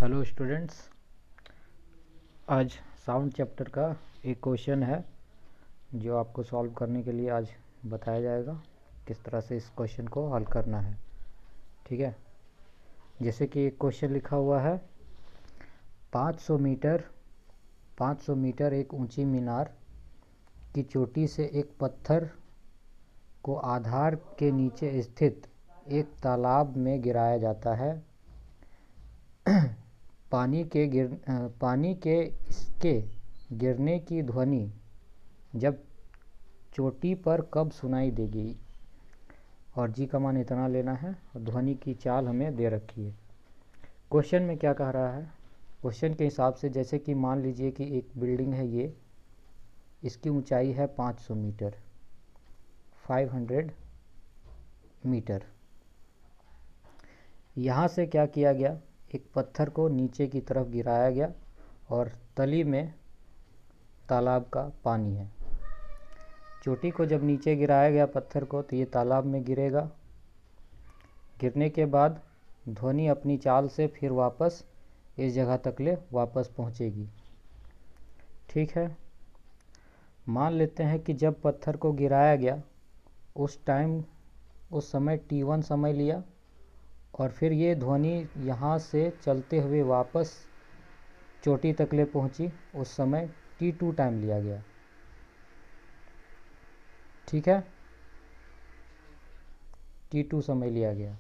Hello students, आज sound chapter का एक क्वेश्चन है जो आपको सॉल्व करने के लिए आज बताया जाएगा किस तरह से इस क्वेश्चन को हल करना है। ठीक है, जैसे कि एक क्वेश्चन लिखा हुआ है 500 मीटर एक ऊंची मीनार की चोटी से एक पत्थर को आधार के नीचे स्थित एक तालाब में गिराया जाता है। पानी के इसके गिरने की ध्वनि जब चोटी पर कब सुनाई देगी, और जी का मान इतना लेना है और ध्वनि की चाल हमें दे रखी है। क्वेश्चन में क्या कह रहा है, क्वेश्चन के हिसाब से जैसे कि मान लीजिए कि एक बिल्डिंग है, ये इसकी ऊंचाई है 500 मीटर, 500 मीटर। यहाँ से क्या किया गया, एक पत्थर को नीचे की तरफ गिराया गया और तली में तालाब का पानी है। चोटी को जब नीचे गिराया गया पत्थर को तो ये तालाब में गिरेगा। गिरने के बाद ध्वनि अपनी चाल से फिर वापस इस जगह तक ले वापस पहुंचेगी। ठीक है, मान लेते हैं कि जब पत्थर को गिराया गया उस समय t1 समय लिया और फिर ये ध्वनि यहाँ से चलते हुए वापस चोटी तक ले पहुँची, उस समय t2 टाइम लिया गया। ठीक है, t2 समय लिया गया।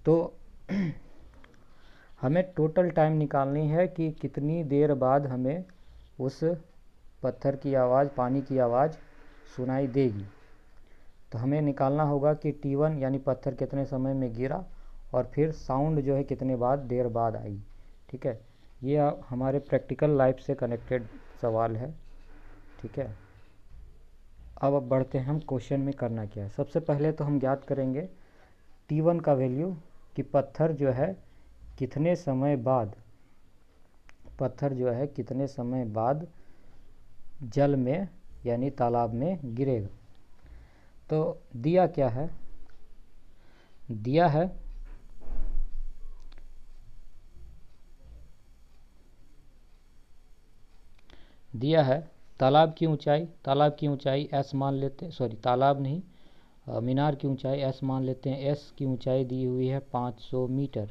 तो हमें टोटल टाइम निकालनी है कि कितनी देर बाद हमें उस पत्थर की आवाज़, पानी की आवाज़ सुनाई देगी। तो हमें निकालना होगा कि t1 यानी पत्थर कितने समय में गिरा और फिर साउंड जो है कितने देर बाद आई। ठीक है, ये हमारे प्रैक्टिकल लाइफ से कनेक्टेड सवाल है। ठीक है, अब बढ़ते हैं हम क्वेश्चन में करना क्या है। सबसे पहले तो हम ज्ञात करेंगे t1 का वैल्यू कि पत्थर जो है कितने समय बाद जल में यानी तालाब में गिरेगा। तो दिया क्या है, दिया है तालाब की ऊंचाई s मान लेते, तालाब नहीं, मीनार की ऊंचाई s मान लेते हैं। s की ऊंचाई दी हुई है 500 मीटर।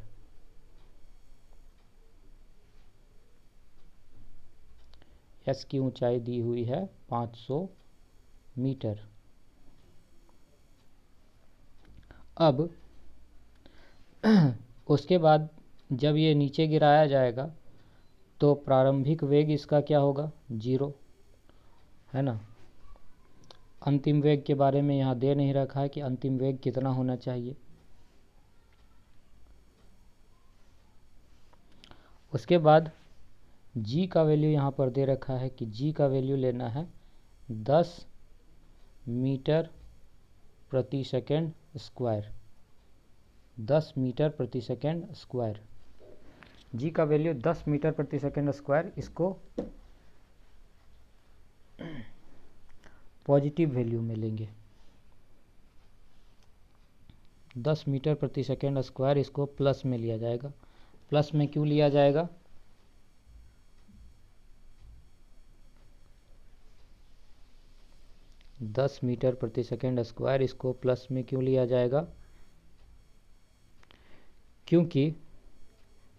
s की ऊंचाई दी हुई है 500 मीटर। अब उसके बाद जब ये नीचे गिराया जाएगा तो प्रारंभिक वेग इसका क्या होगा, 0 है ना। अंतिम वेग के बारे में यहाँ दे नहीं रखा है कि अंतिम वेग कितना होना चाहिए। उसके बाद g का वैल्यू यहाँ पर दे रखा है कि g का वैल्यू लेना है 10 मीटर प्रति सेकेंड स्क्वायर। 10 मीटर प्रति सेकेंड स्क्वायर, g का वैल्यू 10 मीटर प्रति सेकेंड स्क्वायर। इसको पॉजिटिव वैल्यू में लेंगे। 10 मीटर प्रति सेकेंड स्क्वायर इसको प्लस में लिया जाएगा। प्लस में क्यों लिया जाएगा, दस मीटर प्रति सेकेंड स्क्वायर इसको प्लस में क्यों लिया जाएगा, क्योंकि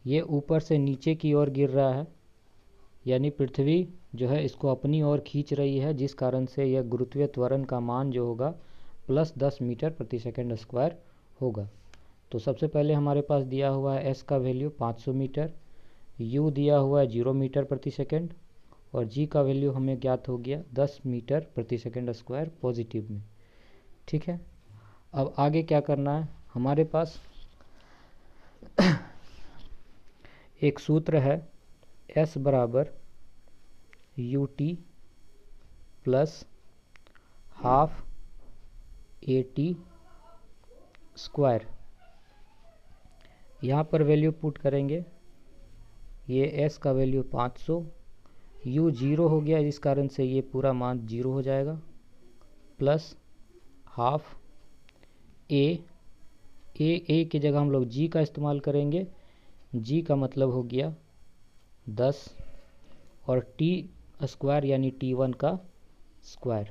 ये ऊपर से नीचे की ओर गिर रहा है, यानी पृथ्वी जो है इसको अपनी ओर खींच रही है, जिस कारण से यह गुरुत्वीय त्वरण का मान जो होगा प्लस 10 मीटर प्रति सेकेंड स्क्वायर होगा। तो सबसे पहले हमारे पास दिया हुआ है s का वैल्यू 500 मीटर, u दिया हुआ है 0 मीटर प्रति सेकेंड और g का वैल्यू हमें ज्ञात हो गया 10 मीटर प्रति सेकेंड स्क्वायर पॉजिटिव में। ठीक है, अब आगे क्या करना है, हमारे पास एक सूत्र है s बराबर ut plus half at square. यहाँ पर वैल्यू पुट करेंगे, ये s का वैल्यू 500, u 0 हो गया जिस कारण से ये पूरा मान 0 हो जाएगा, प्लस हाफ a की जगह हम लोग g का इस्तेमाल करेंगे जी का मतलब हो गया 10 और टी स्क्वायर यानी T1 का स्क्वायर।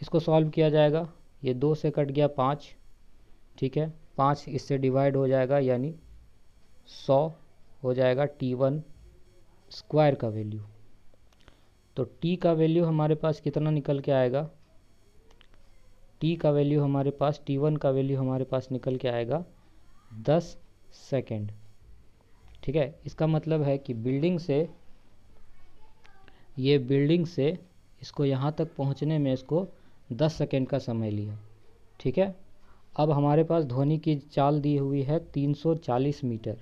इसको सॉल्व किया जाएगा, ये 2 से कट गया 5, ठीक है, 5 इससे डिवाइड हो जाएगा यानी 100 हो जाएगा T1 स्क्वायर का वैल्यू। तो T का वैल्यू हमारे पास कितना निकल के आएगा, T का वैल्यू हमारे पास, T1 का वैल्यू हमारे पास निकल के आएगा 10 सेकेंड, ठीक है। इसका मतलब है कि बिल्डिंग से इसको यहाँ तक पहुँचने में इसको 10 सेकेंड का समय लिया, ठीक है। अब हमारे पास ध्वनि की चाल दी हुई है 340 मीटर,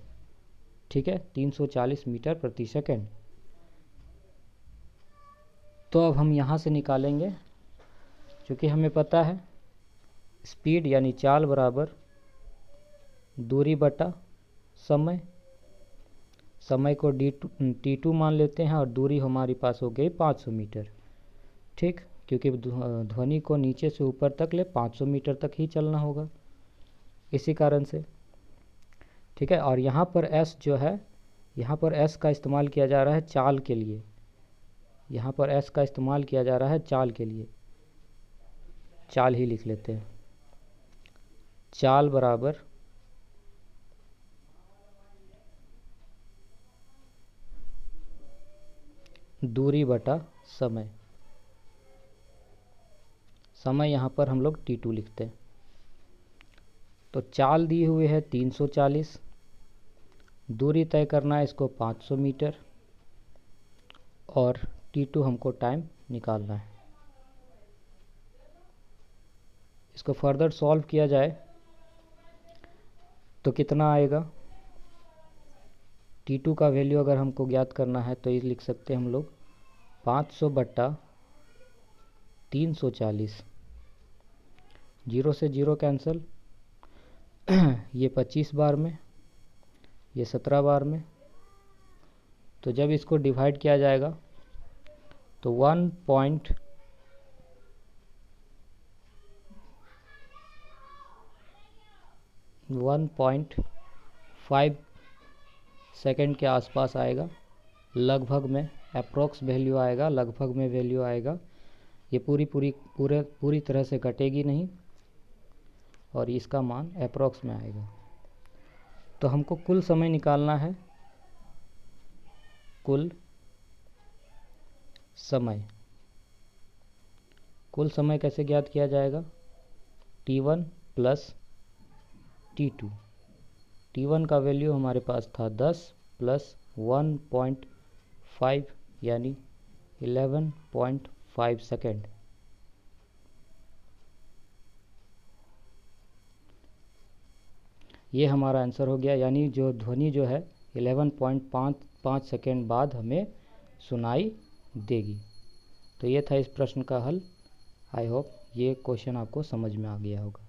ठीक है, 340 मीटर प्रति सेकेंड। तो अब हम यहाँ से निकालेंगे, क्योंकि हमें पता है स्पीड यानी चाल बराबर दूरी बटा समय। समय को T2 मान लेते हैं और दूरी हमारे पास हो गई 500 मीटर, ठीक, क्योंकि ध्वनि को नीचे से ऊपर तक ले 500 मीटर तक ही चलना होगा, इसी कारण से, ठीक है। और यहाँ पर S जो है, यहाँ पर S का इस्तेमाल किया जा रहा है चाल के लिए, यहाँ पर S का इस्तेमाल किया जा रहा है चाल के लिए, चाल ही लिख लेते हैं। चाल बराबर दूरी बटा समय। समय यहाँ पर हम लोग T2 लिखते हैं। तो चाल दी हुई है 340, दूरी तय करना है इसको 500 मीटर, और T2 हमको टाइम निकालना है। इसको फर्दर सॉल्व किया जाए तो कितना आएगा, T2 का वैल्यू अगर हमको ज्ञात करना है तो ये लिख सकते हैं हम लोग 500 बट्टा 340, 0 से 0 कैंसिल, ये 25 बार में, ये 17 बार में। तो जब इसको डिवाइड किया जाएगा तो 1.5 सेकेंड के आसपास आएगा, लगभग में, अप्रोक्स वैल्यू आएगा, लगभग में वैल्यू आएगा। ये पूरी तरह से कटेगी नहीं और इसका मान अप्रोक्स में आएगा। तो हमको कुल समय निकालना है, कुल समय कैसे ज्ञात किया जाएगा, T1 प्लस T2। T1 का वैल्यू हमारे पास था 10 प्लस 1.5 यानी 11.5 सेकेंड। ये हमारा आंसर हो गया, यानी जो ध्वनि जो है 11.5 सेकेंड बाद हमें सुनाई देगी। तो ये था इस प्रश्न का हल। आई होप ये क्वेश्चन आपको समझ में आ गया होगा।